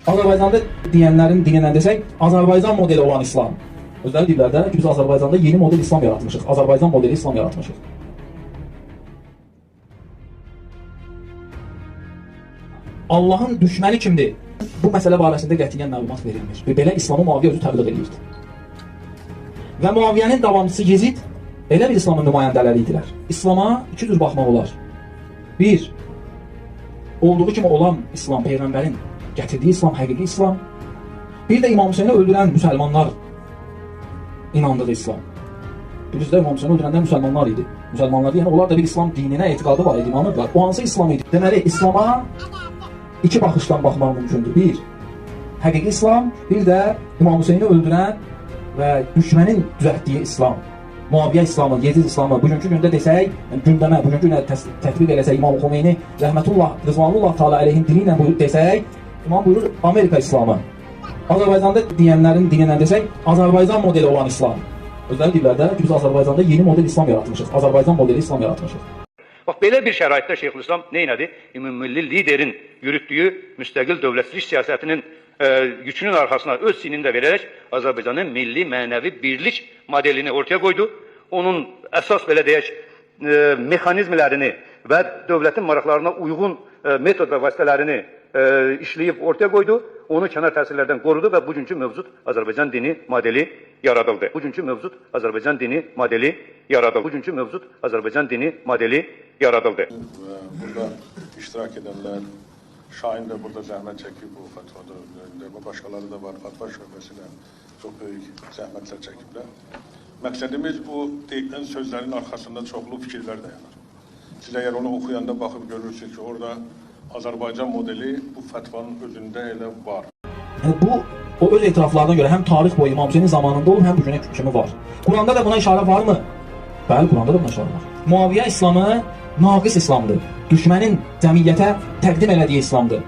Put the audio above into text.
Azərbaycanda deyənlərin dilinə desək, Azərbaycan modeli olan İslam. Özləri deyirlər də ki, biz Azərbaycanda yeni model İslam yaratmışıq. Azərbaycan modeli İslam yaratmışıq. Allahın düşməni kimdir? Bu məsələ barəsində qətiyyən məlumat verilmir. Belə İslamı Muaviyyə özü təbliğ edirdi. Və Muaviyyənin davamçısı Yezid elə bir İslamın nümayəndələri idilər. İslama iki cür baxmaq olar. Bir, olduğu kimi olan İslam, Peyğəmbərin gətirdiyi İslam, həqiqi İslam. Bir də İmam Hüseyni öldürən müsəlmanlar inandığı İslam. Bilirsiniz, İmam Hüseyni öldürənlər müsəlmanlar idi. Müsəlmanlar yəni onlar da bir İslam dininə etiqadı var idi, inanırlar. O hansı İslam idi? Deməli, İslama iki baxışdan baxmaq mümkündür. Bir, həqiqi İslam, bir də İmam Hüseyni öldürən və düşmənin düzəltdiyi İslam. Muaviyyə İslamı, Yezid İslamı bugünkü gündə desək, gündəmə, bugünkü gündə tətbiq eləsək, İmam Xomeyni rəhmətullah, rızvanullah teala əleyhin dili ilə desək, İmam buyurur Amerika İslamı. Azərbaycanda deyənlərin dilinə desək, Azərbaycan modeli olan İslam. Özləri deyirlər də ki, biz Azərbaycanda yeni model İslam yaratmışıq. Azərbaycan modeli İslam yaratmışıq. Bax, belə bir şəraitdə Şeyxülislam neynədi? Ümummilli liderin yürütdüyü müstəqil dövlətçilik siyasətinin gücünün arxasına öz sinində verərək Azərbaycanın milli, mənəvi birlik modelini ortaya qoydu. Onun əsas, belə deyək, mexanizmlərini və dövlətin maraqlarına uyğun metod və vasitələrini işləyib ortaya qoydu. Onu kənar təsirlərdən qorudu və bugünkü mövcud Azərbaycan dini modeli yaradıldı. Bugünkü mövcud Azərbaycan dini modeli yaradıldı. Bugünkü mövcud Azərbaycan dini modeli yaradıldı. Burada iştirak edənlər, Şahin də burada zəhmət çəkib bu fatvada, başqaları da var, fatva şöbəsinə çox böyük zəhmətlər çəkiblər. Məqsədimiz bu deyilən sözlərin arxasında çoxlu fikirlər dayanır. Siz əgər onu oxuyanda baxıb görürsünüz ki, orada Azərbaycan modeli bu fətvanın özündə elə var. Yəni bu, o öz etiraflarına görə həm tarix boyu İmam Hüseynin zamanında olub, həm bugünə kimi var. Quranda da buna işarə varmı? Bəli, Quranda da buna işarə var. Muaviyyə İslamı naqis İslamdır. Düşmənin cəmiyyətə təqdim elədiyi İslamdır.